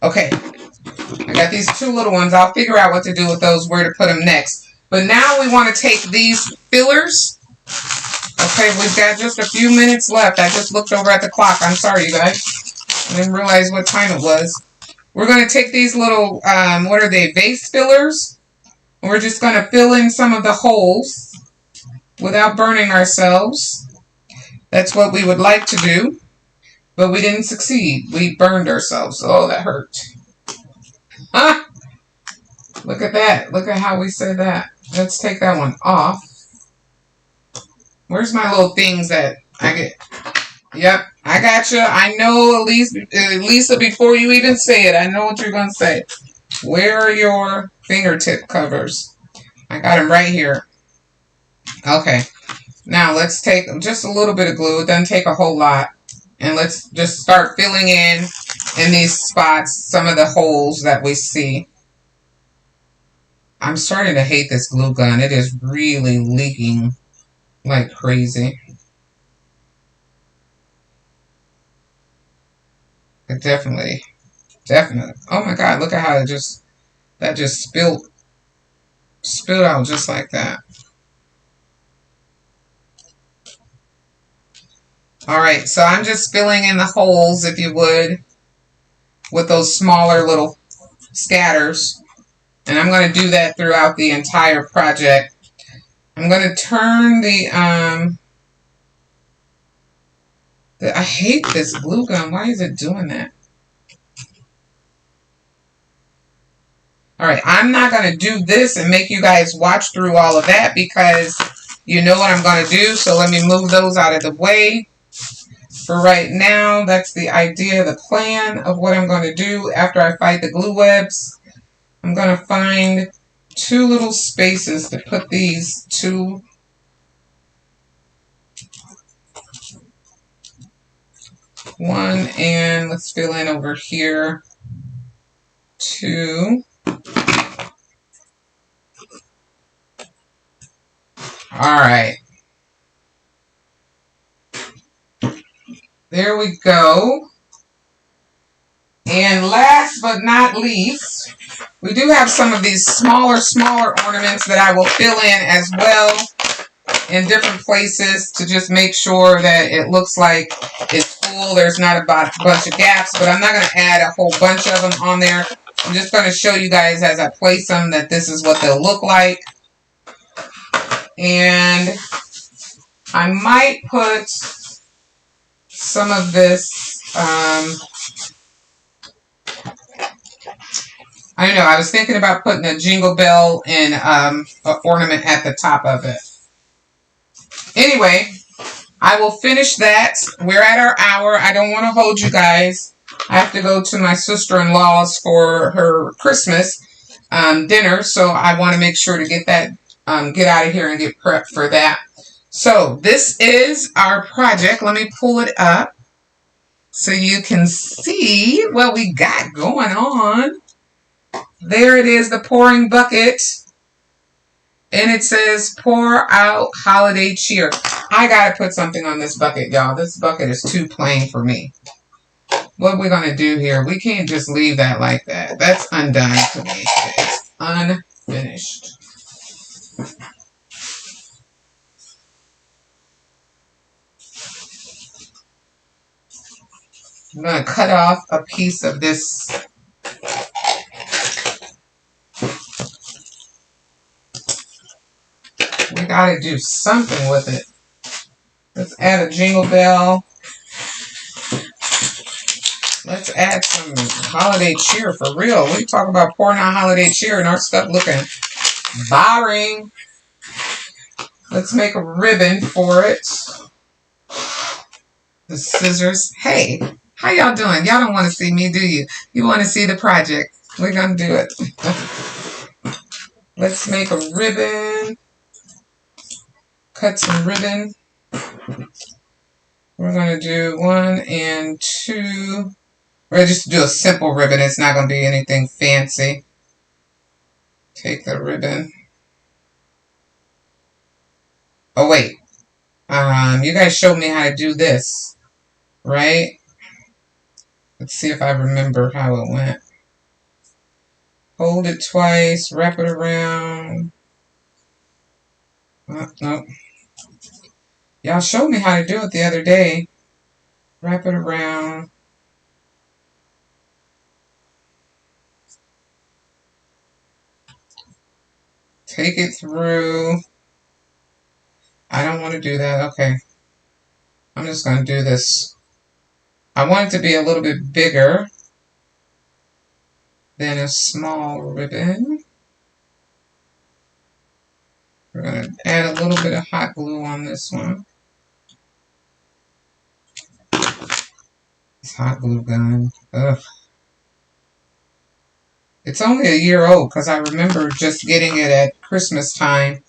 Okay, I got these 2 little ones. I'll figure out what to do with those, where to put them next. But now we want to take these fillers. Okay, we've got just a few minutes left. I just looked over at the clock. I'm sorry, you guys. I didn't realize what time it was. We're going to take these little, what are they, vase fillers? And we're just going to fill in some of the holes without burning ourselves. That's what we would like to do. But we didn't succeed. We burned ourselves. Oh, that hurt. Huh? Look at that. Look at how we said that. Let's take that one off. Where's my little things that I get? Yep, I got you. I know, Lisa, before you even say it, I know what you're going to say. Where are your fingertip covers? I got them right here. Okay. Now, let's take just a little bit of glue. It doesn't take a whole lot. And let's just start filling in these spots some of the holes that we see. I'm starting to hate this glue gun. It is really leaking like crazy. It definitely. Oh my God, look at how that just spilled out just like that. Alright, so I'm just filling in the holes, if you would, with those smaller little scatters. And I'm going to do that throughout the entire project. I'm going to turn the, I hate this glue gun. Why is it doing that? Alright, I'm not going to do this and make you guys watch through all of that because you know what I'm going to do. So let me move those out of the way. For right now, that's the idea, the plan of what I'm going to do after I fight the glue webs. I'm going to find 2 little spaces to put these 2. One, and let's fill in over here. 2. All right. There we go. And last but not least, we do have some of these smaller ornaments that I will fill in as well in different places to just make sure that it looks like it's full. There's not a bunch of gaps, but I'm not going to add a whole bunch of them on there. I'm just going to show you guys as I place them that this is what they'll look like. And I might put some of this, I don't know, I was thinking about putting a jingle bell and an ornament at the top of it. Anyway, I will finish that. We're at our hour. I don't want to hold you guys. I have to go to my sister-in-law's for her Christmas dinner, so I want to make sure to get that, get out of here and get prepped for that. So this is our project. Let me pull it up so you can see what we got going on. There it is, the pouring bucket. And it says, pour out holiday cheer. I got to put something on this bucket, y'all. This bucket is too plain for me. What we're going to do here, we can't just leave that like that. That's undone to me. It's unfinished. I'm going to cut off a piece of this. We got to do something with it. Let's add a jingle bell. Let's add some holiday cheer for real. We talk about pouring out holiday cheer and our stuff looking boring. Let's make a ribbon for it. The scissors. Hey, how y'all doing? Y'all don't want to see me, do you? You want to see the project. We're going to do it. Let's make a ribbon. Cut some ribbon. We're going to do 1 and 2. We're going to just do a simple ribbon. It's not going to be anything fancy. Take the ribbon. Oh, wait. You guys showed me how to do this, right? Let's see if I remember how it went. Hold it twice, wrap it around. Nope. Y'all showed me how to do it the other day. Wrap it around. Take it through. I don't want to do that. Okay. I'm just going to do this. I want it to be a little bit bigger than a small ribbon. We're going to add a little bit of hot glue on this one. This hot glue gun. Ugh. It's only a year old because I remember just getting it at Christmas time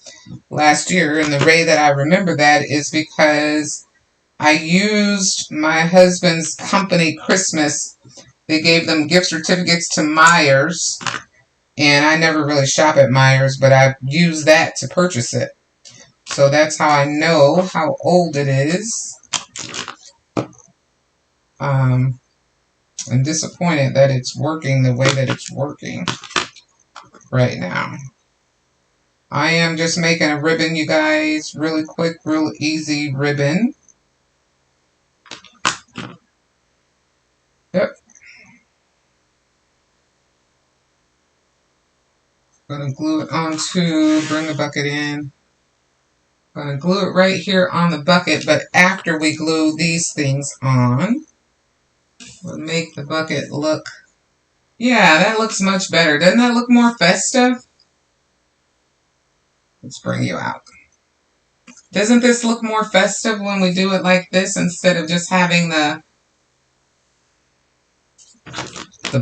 last year. And the way that I remember that is because I used my husband's company Christmas. They gave them gift certificates to Myers. And I never really shop at Myers, but I used that to purchase it. So that's how I know how old it is. I'm disappointed that it's working the way that it's working right now. I am just making a ribbon, you guys. Really quick, real easy ribbon. Yep. Gonna glue it onto, bring the bucket in. Gonna glue it right here on the bucket, but after we glue these things on, we'll make the bucket look, yeah, that looks much better. Doesn't that look more festive? Let's bring you out. Doesn't this look more festive when we do it like this instead of just having the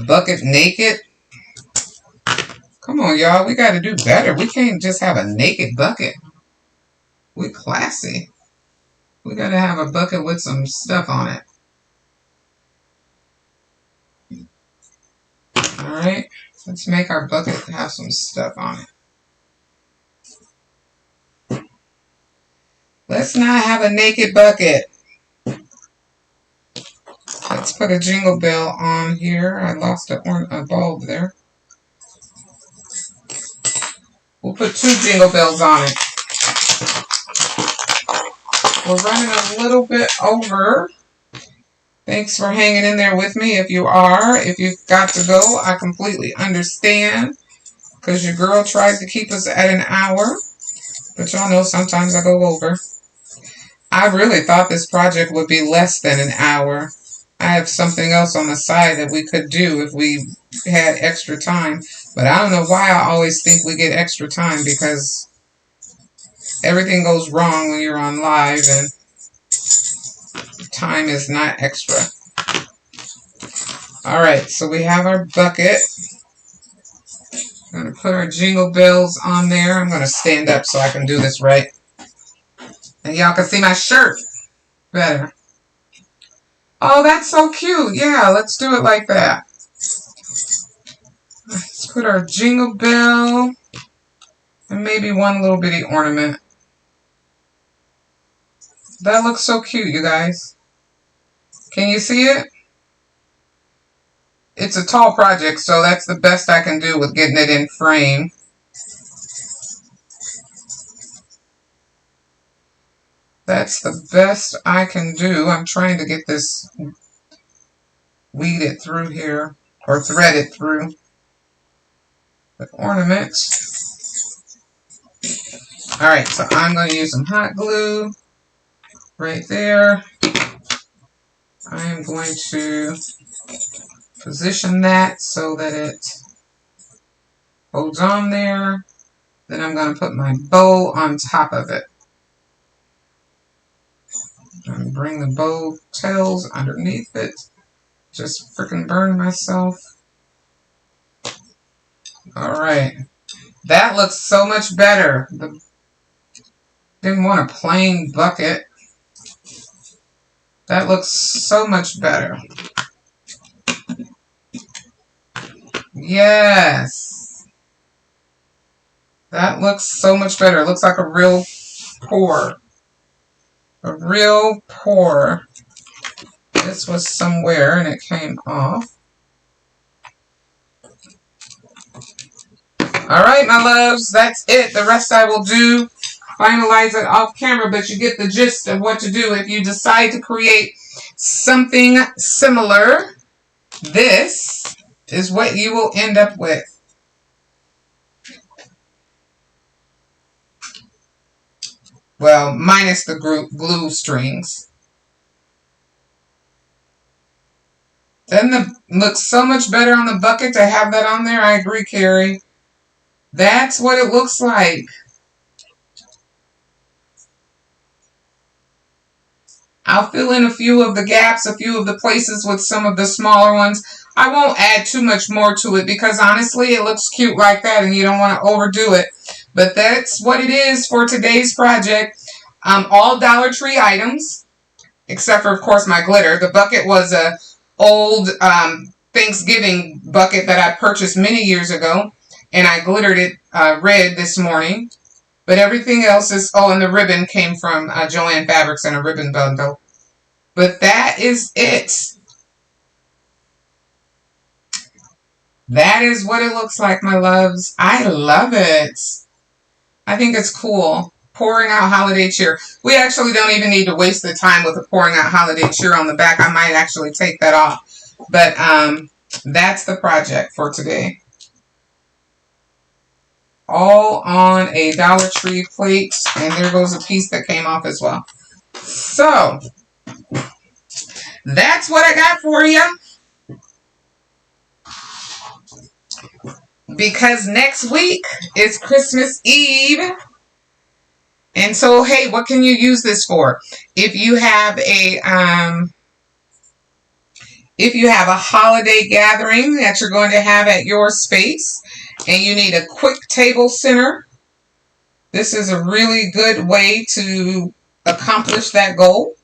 bucket naked? Come on, y'all. We got to do better. We can't just have a naked bucket. We classy. We got to have a bucket with some stuff on it. All right. Let's make our bucket have some stuff on it. Let's not have a naked bucket. Let's put a jingle bell on here. I lost a bulb there. We'll put 2 jingle bells on it. We're running a little bit over. Thanks for hanging in there with me. If you are, if you've got to go, I completely understand. Because your girl tries to keep us at an hour. But y'all know sometimes I go over. I really thought this project would be less than an hour. I have something else on the side that we could do if we had extra time. But I don't know why I always think we get extra time, because everything goes wrong when you're on live and time is not extra. Alright, so we have our bucket. I'm going to put our jingle bells on there. I'm going to stand up so I can do this right. And y'all can see my shirt better. Oh, that's so cute. Yeah, let's do it like that. Let's put our jingle bell and maybe one little bitty ornament. That looks so cute, you guys. Can you see it? It's a tall project, so that's the best I can do with getting it in frame. That's the best I can do. I'm trying to get this weed it through here, or thread it through the ornament. Alright, so I'm going to use some hot glue right there. I am going to position that so that it holds on there. Then I'm going to put my bow on top of it. And bring the bow tails underneath it. Just freaking burn myself. Alright. That looks so much better. Didn't want a plain bucket. That looks so much better. Yes. That looks so much better. It looks like a real pour. A real pour. This was somewhere and it came off. Alright, my loves. That's it. The rest I will do. Finalize it off camera, but you get the gist of what to do if you decide to create something similar. This is what you will end up with. Well, minus the glue strings. Doesn't it look so much better on the bucket to have that on there? I agree, Carrie. That's what it looks like. I'll fill in a few of the gaps, a few of the places with some of the smaller ones. I won't add too much more to it because honestly it looks cute like that and you don't want to overdo it. But that's what it is for today's project. All Dollar Tree items, except for of course my glitter. The bucket was a old Thanksgiving bucket that I purchased many years ago. And I glittered it red this morning. But everything else is, oh, and the ribbon came from Joann Fabrics and a ribbon bundle. But that is it. That is what it looks like, my loves. I love it. I think it's cool. Pouring out holiday cheer. We actually don't even need to waste the time with the pouring out holiday cheer on the back. I might actually take that off. But that's the project for today. All on a Dollar Tree plate. And there goes a piece that came off as well. So, that's what I got for you. Because next week is Christmas Eve. And so, hey, what can you use this for? If you have a holiday gathering that you're going to have at your space and you need a quick table center, this is a really good way to accomplish that goal.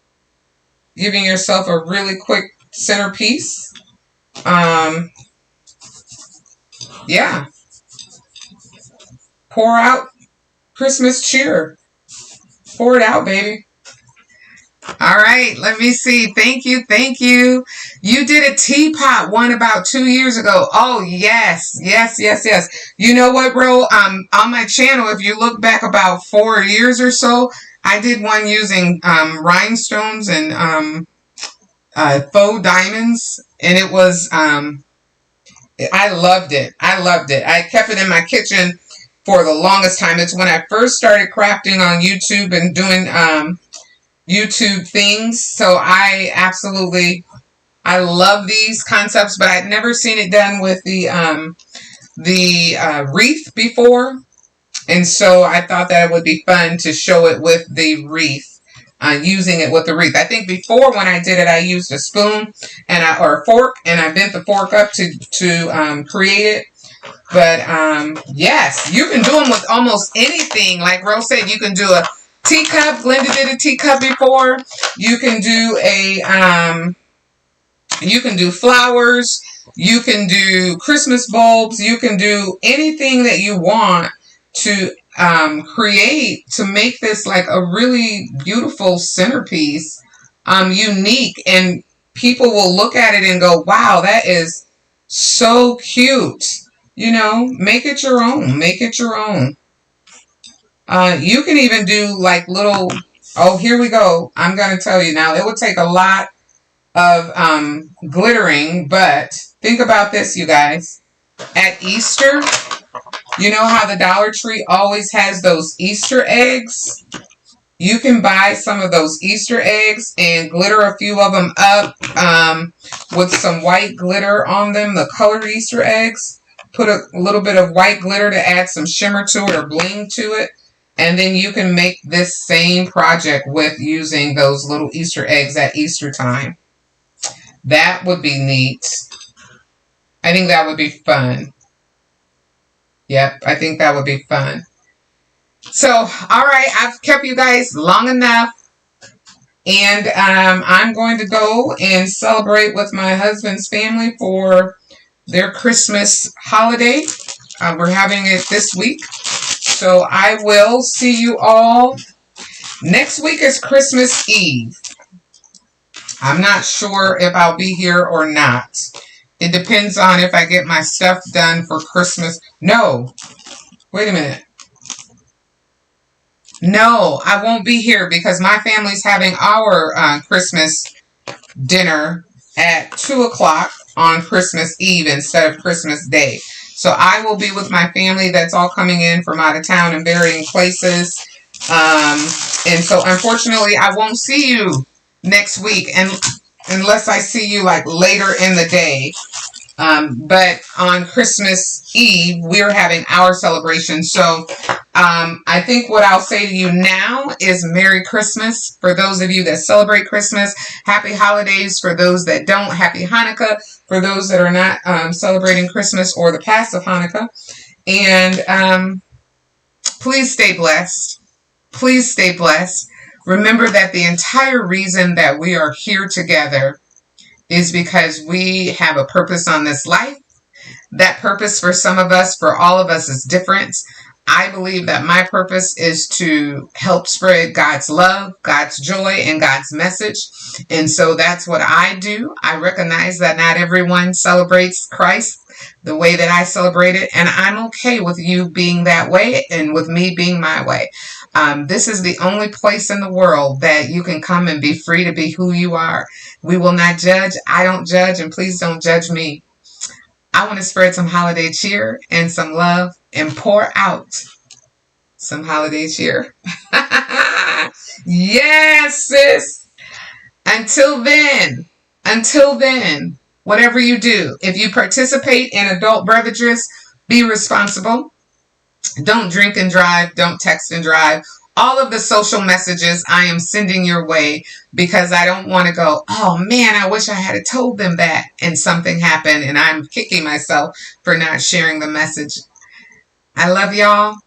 Giving yourself a really quick centerpiece. Yeah. Pour out Christmas cheer. Pour it out, baby. All right, let me see. Thank you, thank you. You did a teapot one about 2 years ago. Oh, yes, yes, yes, yes. You know what, bro? On my channel, if you look back about 4 years or so, I did one using rhinestones and faux diamonds, and it was, I loved it. I loved it. I kept it in my kitchen for the longest time. It's when I first started crafting on YouTube and doing YouTube things. So I love these concepts, but I'd never seen it done with the wreath before. And so I thought that it would be fun to show it with the wreath, using it with the wreath. I think before when I did it, I used a spoon and or a fork, and I bent the fork up to create it. But yes, you can do them with almost anything. Like Rose said, you can do a teacup. Glenda did a teacup before. You can do you can do flowers. You can do Christmas bulbs. You can do anything that you want to create to make this like a really beautiful centerpiece, unique, and people will look at it and go, wow, that is so cute. You know, make it your own. Make it your own. You can even do like little, oh, here we go. I'm going to tell you now, it would take a lot of glittering, but think about this, you guys. At Easter, you know how the Dollar Tree always has those Easter eggs? You can buy some of those Easter eggs and glitter a few of them up with some white glitter on them, the colored Easter eggs. Put a little bit of white glitter to add some shimmer to it or bling to it. And then you can make this same project with using those little Easter eggs at Easter time. That would be neat. I think that would be fun. Yep, I think that would be fun. So, all right, I've kept you guys long enough. And I'm going to go and celebrate with my husband's family for their Christmas holiday. We're having it this week. So I will see you all. Next week is Christmas Eve. I'm not sure if I'll be here or not. It depends on if I get my stuff done for Christmas. No. Wait a minute. No, I won't be here because my family's having our Christmas dinner at 2 o'clock on Christmas Eve instead of Christmas Day. So I will be with my family that's all coming in from out of town and varying places. And so unfortunately, I won't see you next week unless I see you like later in the day. But on Christmas Eve, we're having our celebration. So I think what I'll say to you now is Merry Christmas for those of you that celebrate Christmas. Happy holidays for those that don't. Happy Hanukkah for those that are not celebrating Christmas or the past of Hanukkah. And please stay blessed. Please stay blessed. Remember that the entire reason that we are here together is because we have a purpose on this life. That purpose for some of us, for all of us, is different. I believe that my purpose is to help spread God's love, God's joy, and God's message. And so that's what I do. I recognize that not everyone celebrates Christ the way that I celebrate it. And I'm okay with you being that way and with me being my way. This is the only place in the world that you can come and be free to be who you are. We will not judge. I don't judge, and please don't judge me. I want to spread some holiday cheer and some love and pour out some holiday cheer. Yes, sis. Until then, whatever you do, if you participate in adult beverages, be responsible. Don't drink and drive. Don't text and drive. All of the social messages I am sending your way because I don't want to go, oh man, I wish I had told them that and something happened and I'm kicking myself for not sharing the message. I love y'all.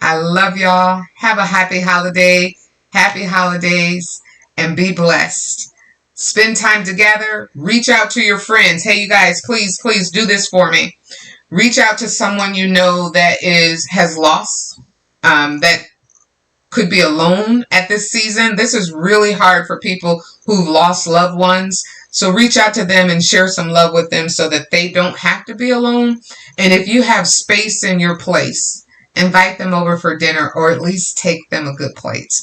I love y'all. Have a happy holiday. Happy holidays and be blessed. Spend time together. Reach out to your friends. Hey, you guys, please do this for me. Reach out to someone you know that has lost, that could be alone at this season. This is really hard for people who've lost loved ones. So reach out to them and share some love with them so that they don't have to be alone. And if you have space in your place, invite them over for dinner or at least take them a good plate.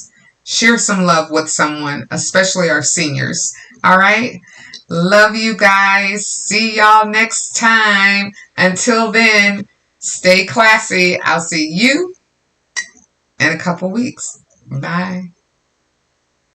Share some love with someone, especially our seniors. All right? Love you guys. See y'all next time. Until then, stay classy. I'll see you in a couple weeks. Bye.